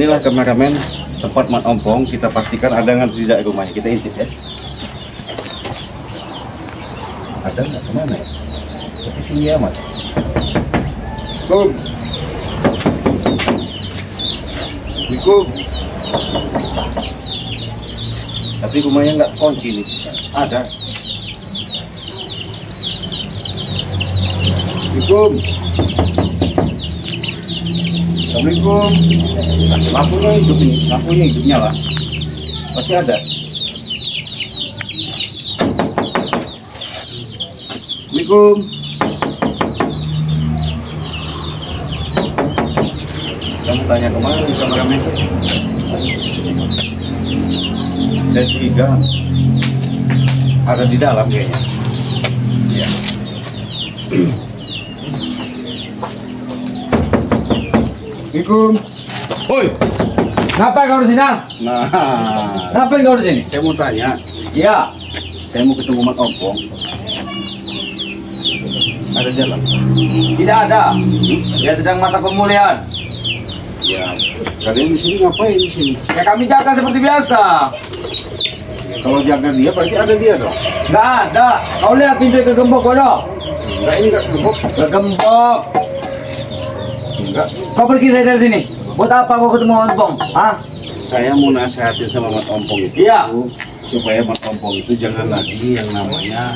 Inilah kameramen tempat Mat Ompong, kita pastikan ada nggak tidak rumahnya, kita intip ya. Ada nggak, kemana ya? Tapi sini amat. Assalamualaikum. Tapi rumahnya nggak kunci nih. Ada. Assalamualaikum. Assalamualaikum. Lampunya hidup ini, lampunya hidup nyala. Pasti ada. Assalamualaikum. Kamu tanya kemana di kameramen? Dan tiga ada di dalam kayaknya. Ya. Assalamualaikum. Woi, ngapain kau di sini? Nah, Ngapain kau di sini? saya mau tanya. Ya, Saya mau ketemu Mat Ompong. Ada jalan? tidak ada. Dia sedang masa pemulihan. Ya, kalian di sini ngapain di sini? Ya kami jaga seperti biasa. Ya, kalau jaga dia, berarti ada dia dong. Nggak ada. Kau lihat pintu kegembok bodoh. Enggak, ini enggak cukup. Kegembok. Enggak. Kau pergi saja dari sini. Buat apa kau ketemu Ompong? Hah? Saya mau nasihatin sama Mat Ompong itu. Iya. Supaya Mat Ompong itu jangan lagi yang namanya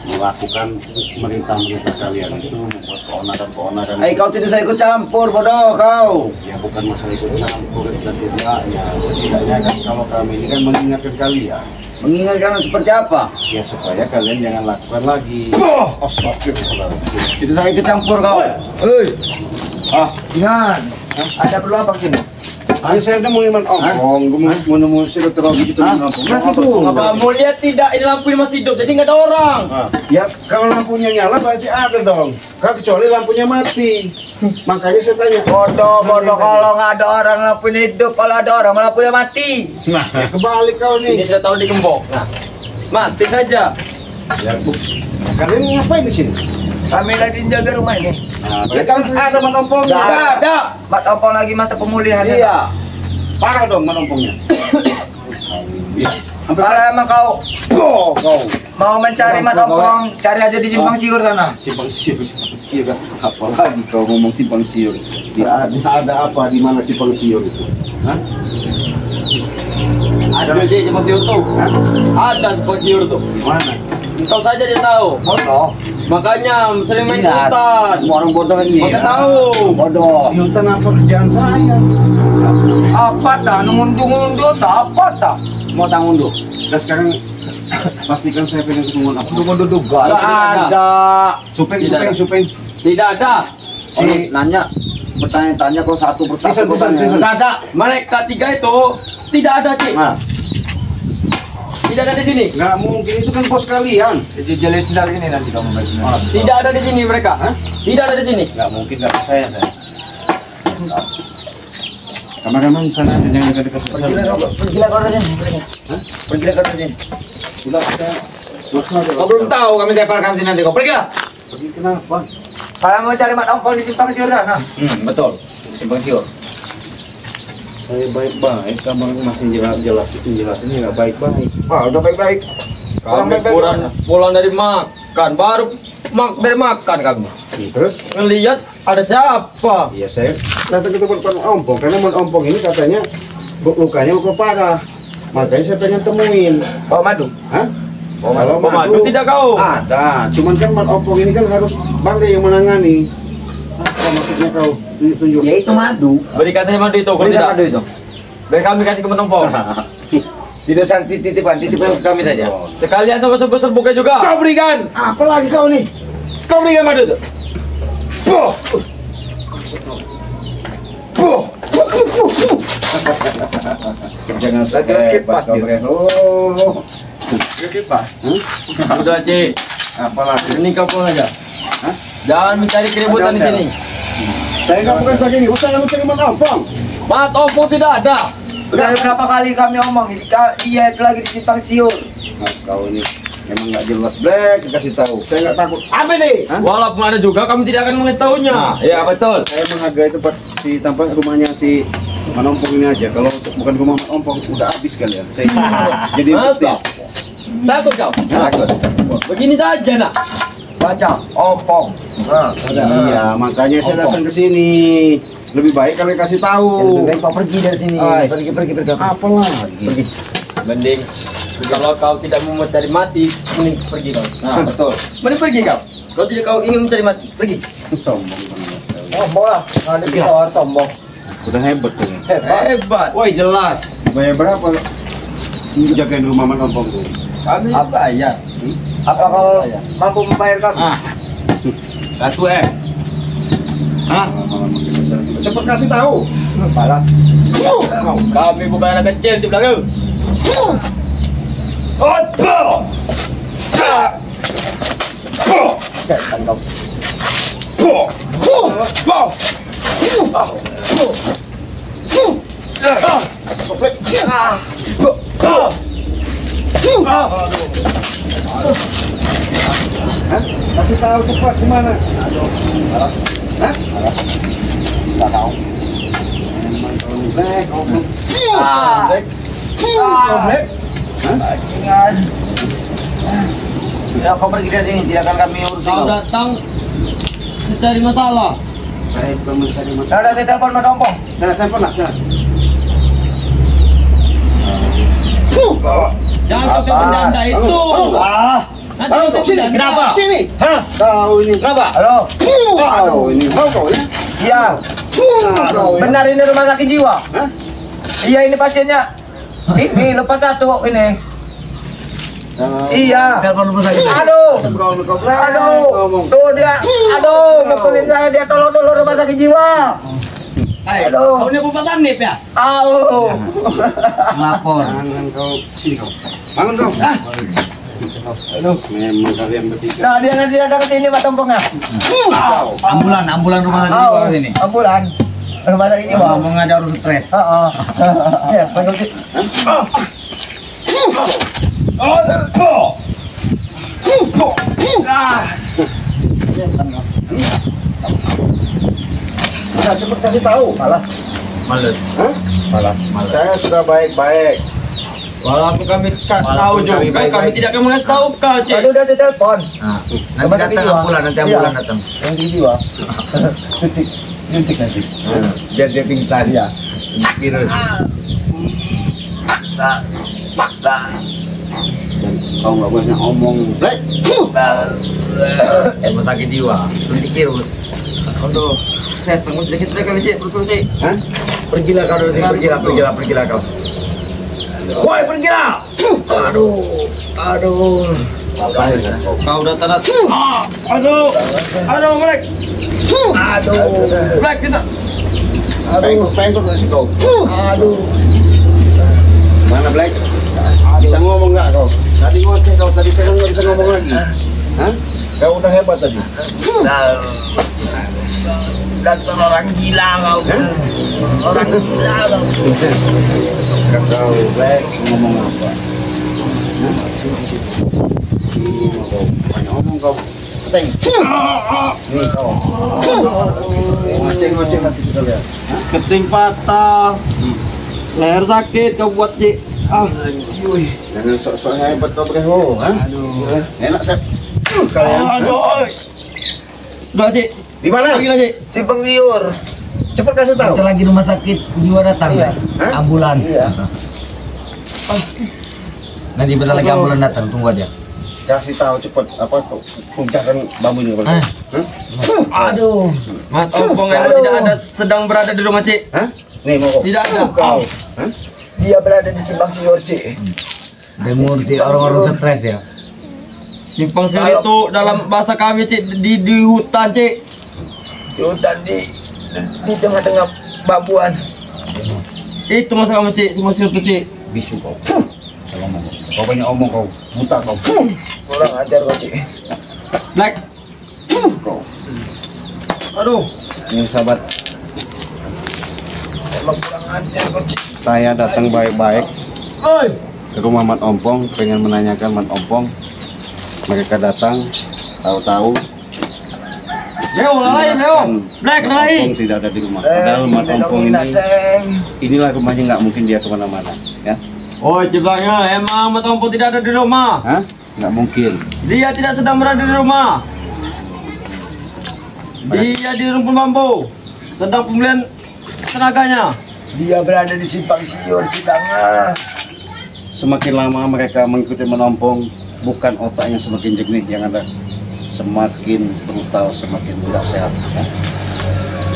melakukan merintah-merintah kalian itu, membuat keonaran-keonaran. Kau tidak usah ikut campur bodoh kau. Ya bukan masalah ikut campur dan tidaknya, setidaknya kan kalau kami ini kan mengingatkan kalian. Mengingatkan seperti apa? Ya supaya kalian jangan lakukan lagi. Astagfirullah. Tidak usah ikut campur kau. Hei. Jangan. Ada perlu apa sini? Saya mau Mat Ompong, gue mau nemu silaturahmi gitu di Mat Ompong. Kamu lihat tidak, ini lampu ini masih hidup, jadi nggak ada orang. Ya kalau lampunya nyala berarti ada dong. Kalau kecuali lampunya mati. Makanya saya tanya. Bodoh kalau nggak ada orang lampunya hidup, kalau ada orang lampunya mati. Nah, kebalik kau Ini nih. sudah tahu digembok. Nah, mati saja. Ya, kalian ngapain di sini? Kami lagi jaga rumah ini. Nah, ya kan ada Mat Ompongnya. Nggak ada. Mat Ompong lagi masa pemulihan. Iya. Parah dong Mat Ompongnya. Kalau emang kau mau mencari Mat Ompong, cari aja di Simpang Siur sana. Simpang siur. Iya kan? Apalagi kau ngomong simpang siur. Ya, ada apa di mana simpang siur itu? Hah? Ada di Simpang Siur tuh. Ada Simpang Siur tuh. Mana? Kau saja dia tahu. Bodoh. Makanya sering main hutan. Orang bodoh ini. Maka tahu. Bodoh. Di hutan apa kerjaan saya? Apa dah? Ngunduh-ngunduh tak apa dah? Mau tanggung dulu. Dan sekarang pastikan saya pengen ketemu apa? Ngunduh-ngunduh gak ada. Supeng. Tidak ada. Si nanya bertanya-tanya kok satu persatu. Tisan. Tidak ada. Mereka tiga itu tidak ada, Cik. Nah, Tidak ada di sini. nggak mungkin itu kan bos kalian. Jelas sendal ini nanti kamu baca. Tidak ada di sini mereka. Hah? Tidak ada di sini. Nggak mungkin, nggak percaya saya. Kameramen sana aja, jangan dekat-dekat. Pergilah kau dari sini. Pergilah kau dari sini. Sudah kita. Kau belum tahu kami teparkan sini nanti kau. Pergilah. Pergi kenapa? Kalau mau cari Mat Ompong di Simpang Siur sana. Betul. Simpang Siur. Saya baik-baik, kamu masih jelas ini nggak baik-baik. Udah baik-baik. Kami pulang dari makan, baru dari makan kami. Terus? Ngelihat ada siapa? Iya, saya datang ke tempat Mat Ompong karena Mat Ompong ini katanya lukanya luka parah. Makanya saya pengen temuin. Bawa madu. Hah? Bawa madu tidak kau? Ada, cuman kan Mat Ompong ini kan harus Bangde yang menangani. Apa maksudnya kau tunjuk? Ya itu madu. Berikan saya madu itu, kalau tidak madu itu. Biar kami kasih ke Mat Ompong. Tidak usah titipan ke kami saja. Sekalian sama serbuknya juga. Kau berikan. Apa lagi kau nih? Kau berikan madu itu. Jangan kipas dia. Kipas. Sudah, Cik. Apalagi? Ini kau pulang aja. Hah? Jangan mencari keributan di sini. Saya nggak bukan saking usah yang mencari Mat Ompong. Mat Ompong tidak ada. Sudah berapa kali kami omong, iya itu lagi di Simpang Siur. Mas kau ini emang nggak jelas, Black, kasih tahu. Saya nggak takut. Apa nih? Hah? Walaupun ada juga kami tidak akan mengasih tahunya. Iya betul. Saya menghargai tempat si tampak rumahnya si Man Ompong ini aja. Kalau bukan rumah Man Ompong udah habis kalian. Jadi Masa? Takut kau? Takut. Begini saja nak. Baca Ompong. Iya, makanya saya datang ke sini. Lebih baik kalian kasih tahu. Lebih baik kau pergi dari sini. Pergi. Apa lagi? Pergi. Mending kalau kau tidak mau mencari mati, mending pergi kau. Nah, betul. Mending pergi kau. Kau tidak kau ingin mencari mati, pergi. Sombong. Sombong lah. Ada kita orang sombong. Udah hebat tuh. Hebat. Woi jelas. Bayar berapa? Jagain rumah Man Ompong tuh. Kami apa ya? Apa kau mampu membayar kami? Satu Hah? Cepat kasih tahu. Balas. Kami bukan anak kecil, cepat kau. Otbo. Jangan kau. Kasih tahu cepat kemana? Hah? Tidak tahu. Black. Ya, kau pergi dari sini, tidak akan kami urus. Kau datang mencari masalah. Saya bukan mencari masalah. Saya telepon Man Ompong. Saya telepon lah. Jangan kau telepon janda itu. Nanti kau telepon janda. Kenapa? Sini. Hah? Tahu ini. Kenapa? Halo. Aduh ini. Kau ya? Iya. Benar ini rumah sakit jiwa? Hah? Iya, ini pasiennya. Ini lepas satu ini. Iya. Telepon rumah sakit. Aduh. Tuh dia. Aduh, mukulin saya dia, tolong dulu rumah sakit jiwa. Aduh. Kau ini bukan nip ya? Aduh. Lapor. Jangan kau. Sini kau. Bangun kau. Aduh, memang kalian bertiga. Nah, dia nanti datang ke sini Pak Tompongnya. Ambulan rumah sakit jiwa ke sini. Ambulan. Rumah sakit jiwa. Ngomong ada urus stres. Ya, panggil. Nah, cepat kasih tahu. Malas. Males. Hah? Malas. Saya sudah baik-baik. Walaupun kami tahu juga, kami tidak akan mengasih tahu kau, Cik. Tadi udah ditelepon. Nah, nanti datang ambulan, datang. Yang di jiwa. Suntik nanti. Biar dia pingsan ya. Virus. Dan kau nggak boleh ngomong. Black. Rumah sakit jiwa. Suntik virus. Aduh, saya tunggu sedikit kali, Cik. Betul, Cik. Hah? Pergilah kau dari sini, pergilah kau. Woi, pergilah. Aduh. Kau udah tanda. Aduh, Black. Black kita. Pengkot lagi kau. Aduh. Mana Black? Bisa ngomong nggak kau? Tadi ngoceh kau, tadi saya nggak bisa ngomong lagi. Hah? Kau udah hebat tadi. Dasar orang gila kau. Orang gila kau. Kau Black ngomong apa? Banyak ngomong kau. Keteng. Nih kau. Ngoceh kasih kita lihat. Keting patah. Leher sakit kau buat, Cik. Jangan sok-sok hebat kau Breho. Aduh. Enak Sep. Kalian. Udah, Cik. Di mana? Lagi, Cik. Simpang Liur. Cepat kasih tahu. Kita lagi rumah sakit jiwa datang. Iya. Hah? Ambulan. Iya. Nanti bentar lagi ambulan datang, tunggu aja. Kasih tahu cepat apa tuh puncakkan bambu ini. Hah? Aduh. Mas Ompong itu tidak ada sedang berada di rumah, Cik. Hah? Nih mau kau. Tidak ada. Kau. Hah? Dia berada di Simpang Siur, Cik. Demurti orang-orang stres ya. Simpang Siur itu dalam bahasa kami, Cik, di hutan, Cik. Di hutan di tengah-tengah bambuan. Itu masa kamu, Cik, Simpang Siur itu, Cik. Bisu kau. Kalau ngomong. Kau banyak omong kau. Buta kau. Kurang ajar kau, Cik. Black. Kau. Aduh. Ini sahabat. Emang kurang ajar kau, Cik. Saya datang baik-baik Oi. ke rumah Mat Ompong, pengen menanyakan Mat Ompong. Mereka datang, tahu-tahu Leo lain, Leo. Black lain. Ompong tidak ada di rumah. Padahal Mat Ompong inilah rumahnya, nggak mungkin dia kemana-mana, ya. Oh, ceritanya emang Mat Ompong tidak ada di rumah. Hah? Nggak mungkin. Dia tidak sedang berada di rumah. Dia di rumpun bambu. Sedang pemulihan tenaganya. Dia berada di simpang siur Citanga. Semakin lama mereka mengikuti Menompong, bukan otaknya semakin jernih, yang ada semakin brutal, semakin tidak sehat.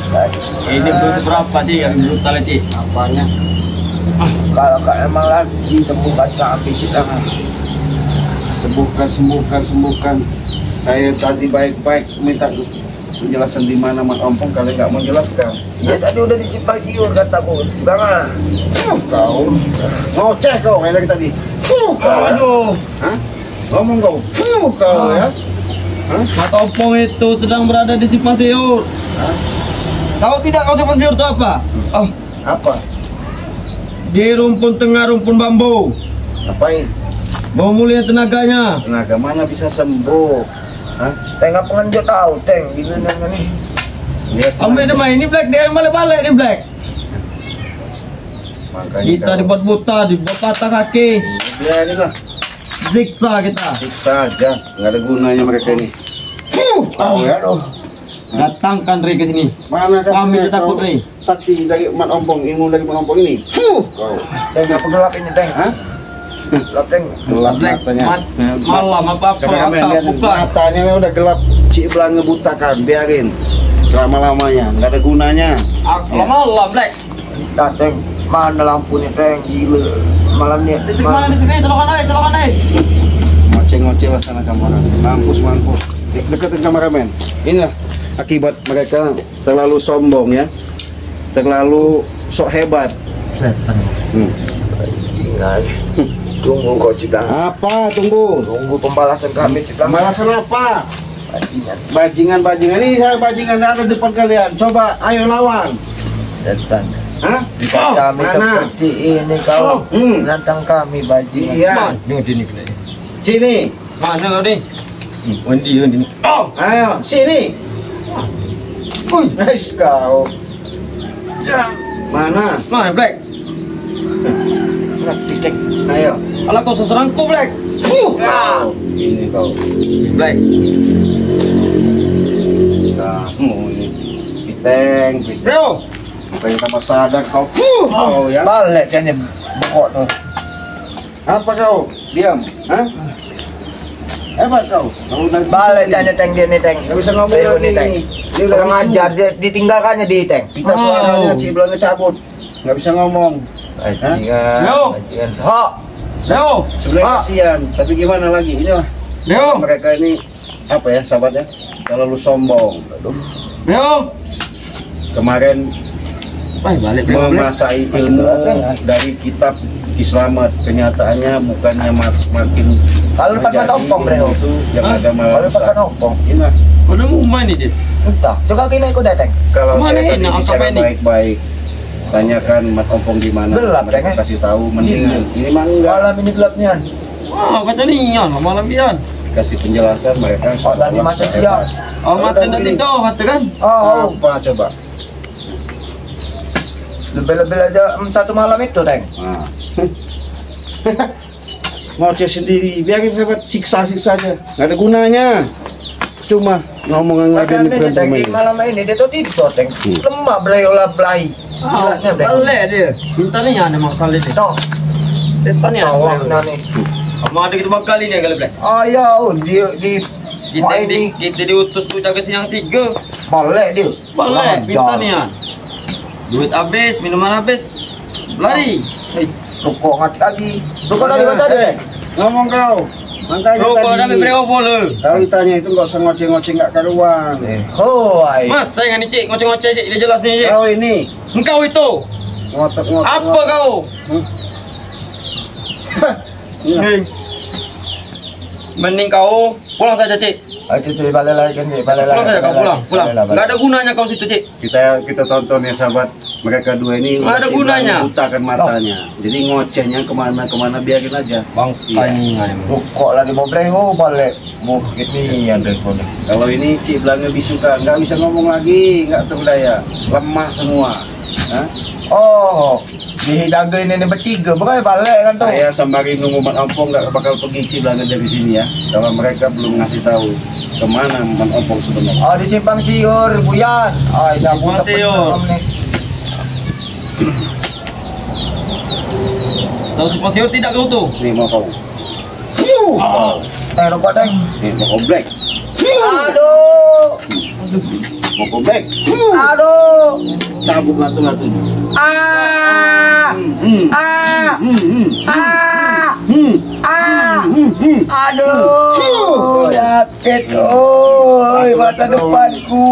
Ya. Ini belum berapa sih yang brutal itu? Apanya? Kalau emang lagi sembuhkan kami Citanga. Sembuhkan. Saya tadi baik-baik minta penjelasan di mana Mat Ompong, kalian nggak mau jelaskan. Ya tadi udah di simpang siur kataku. Jangan. Kau ngoceh kau kayak dari tadi. Aduh. Hah? Ngomong kau. Kau ya. Hah? Mat Ompong itu sedang berada di simpang siur. Hah? Tahu tidak kau simpang siur itu apa? Oh, Apa? di rumpun tengah rumpun bambu. Ngapain? Mau mulia tenaganya. Tenaga mana bisa sembuh? Hah? Tengah pengenjot tahu, teng. Gini nih. Lihat Kamu ini main ini Black, dia balik-balik nih Black. Makanya Kita kau- dibuat buta, dibuat patah kaki. Biarin lah. Siksa kita. Siksa aja, nggak ada gunanya mereka ini. Kau ya? Datangkan Ri ke sini. Mana Kami kau- takut, Ri. sakti dari Mat Ompong, ilmu dari Mat Ompong ini. Kau. Teng apa gelap ini, teng? Hah? Gelap, teng. Gelap Black, matanya. malam apa-apa, Kameramen lihat bukan. matanya udah gelap, Cik Belang ngebutakan, biarin selama-lamanya, nggak ada gunanya. Malam Black. Nah, teng. Mana lampunya, teng? Gila. Malam nih. Di sini mana di sini, celokan aja. Ngoceh-ngoceh lah sana kamu orang. Mampus. Deketin kameramen. Inilah akibat mereka terlalu sombong ya, terlalu sok hebat. Jangan. Tunggu kau Citanga. Apa? Tunggu. Tunggu pembalasan kami Citanga. Balasan apa? Bajingan. Bajingan ini, saya bajingan ada di depan kalian. Coba, ayo lawan. Setan. Hah? Di saat kami mana? seperti ini kau menantang kami bajingan. Iya. Ini sini Black. Sini. Mana kau nih? Ini. Oh, ayo, sini. Nice kau. Mana? Mana Black? Ngerti, teng. Ayo. Alah kau seserangku Black. Ini kau. Black. Kamu ini. Piteng. Bro. Pengen tambah sadar kau. Kau ya. Balik kayaknya bokok tuh. Apa kau? Diam. Hah? Hebat kau. Kau udah Balik kayaknya teng dia nih, teng. Nggak bisa ngomong Ayo, lagi. nih, teng. Dia udah Kurang bisu. ajar, dia ditinggalkannya di teng. Kita suaranya Cik Belangnya cabut. Nggak bisa ngomong. Bajingan. Yo. Bajingan. Ho. Leo. Sebenarnya Ah. kasihan, tapi gimana lagi? Ini lah. Leo. Mereka ini apa ya, sahabatnya? terlalu sombong. Yo. Kemarin Balik menguasai ilmu dari kitab Islamat, kenyataannya bukannya makin Kalau lepas menjadi ompong, Bro. ilmu itu yang Hah? ada malah Kalau lepas rusak. ompong. Ini Mana mau main ini? Entah. Coba kini ikut datang. kalau Mana saya ini? tadi Angka bicara ini? baik-baik, tanyakan Mat Ompong di mana, Gelap, mereka kan? kasih tahu mendingan. Ini mah enggak. Malam ini gelapnya. Wah, kata nian, malam pian. Kasih penjelasan mereka. Oh, tadi seolah-olah masa sehebat. siang. Oh, mati nanti doh, mati kan? Oh, Apa coba? lebih-lebih aja satu malam itu, Teng. Nah. Ngoceh sendiri, biarin sahabat siksa-siksa aja, nggak ada gunanya. Cuma ngomong ngadain Makanya Teng, di ini. malam ini dia tuh tidur, Teng. Lemah belayola belai. Ah, Gilanya, Teng. balik dia. Minta nih ya, memang kali ini. Noh, Setan ya. tawang nih. Kamu ada kita bakal ini kali Black. Ayo, dia di Kita diutus tuh jaga siang 3. balik dia. Balik, minta nih ya. Duit habis, minuman habis. Lari. Rokok ngat lagi. Rokok dari mana tadi, Teng? Ngomong kau, makanya Rokok dah tadi. beri boleh. Kau ditanya itu nggak usah ngoceh-ngoceh nggak karuan. Hoi. Mas, saya nggak nih cik, ngoceh-ngoceh cik, dia jelas nih cik. Kau ini Engkau itu, ngotot-ngotot. apa kau? Hei. Mending kau pulang saja cik. Ayo, cuy, balik lagi kan, balik lagi. Pulang saja kau pulang. Nggak ada gunanya kau situ cik. Kita tonton ya sahabat, mereka dua ini Nggak ada masih gunanya. butakan matanya. Jadi ngocehnya kemana-kemana biarin aja. Bang, Iya. tanya Rokok lagi mau breho balik. Mungkin nih yang telepon. Kalau ini Cik Belanga bisuka, nggak bisa ngomong lagi, nggak berdaya, lemah semua. Hah? Oh, di daga ini bertiga, bukan balik kan tuh. Saya sembari nunggu Man Ompong nggak bakal pergi Cik Belanga dari sini ya. Kalau mereka belum ngasih tahu kemana Man Ompong sebenarnya. Oh, di simpang siur, Buyan. Oh, ya Simpang siur. Tahu si Pasio tidak kau tuh? Nih mau kau, Rokok deng. nih mau kau black, Aduh. mau kau black, Aduh. cabut latu-latunya. Ah. Ah. Ah. Aduh. Sakit. Oi, mata depanku.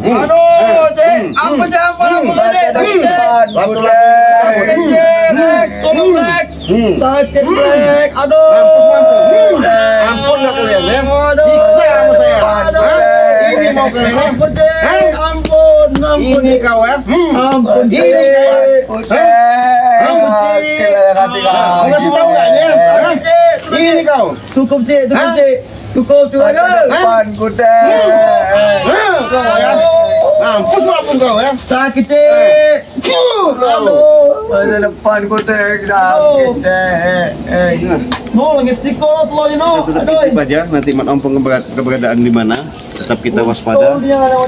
Aduh, Cek. Apa jangan Dek? Sakit, Black. Tolong, Black. Sakit, Black. Aduh. Ampun nggak kalian ya? Aduh. Siksa sama saya. Aduh. Hah? Ini mau kalian ya? Ampun, Dek. Ampun. Ampun. Ini kau ya? Ampun, Ini Dek. kau. Kau Masih tahu nggak ya? Hah? Ini kau. Cukup, Cik. Cukup, Cik. Cukup, cukup. Depanku, Dek. Kau ya? Mampus kau ya? Sakit, Cik. Aduh. Masa depanku, Dek. Sakit, Dek. No, lagi tikol telurnya, no. Tetap titip aja nanti Man Ompong keberadaan di mana. Tetap kita waspada.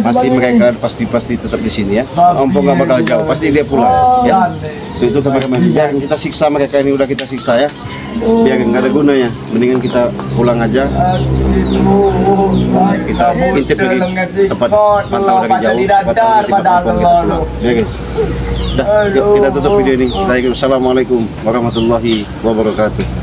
Pasti mereka pasti tetap di sini ya. Man Ompong nggak bakal jauh. Pasti dia pulang. Ya. Itu teman-teman. Biar kita siksa mereka ini udah kita siksa ya. Biar nggak ada gunanya. Mendingan kita pulang aja. Kita intip lagi tempat pantau dari jauh. Ya guys. Dah, yuk kita tutup video ini. Assalamualaikum warahmatullahi wabarakatuh.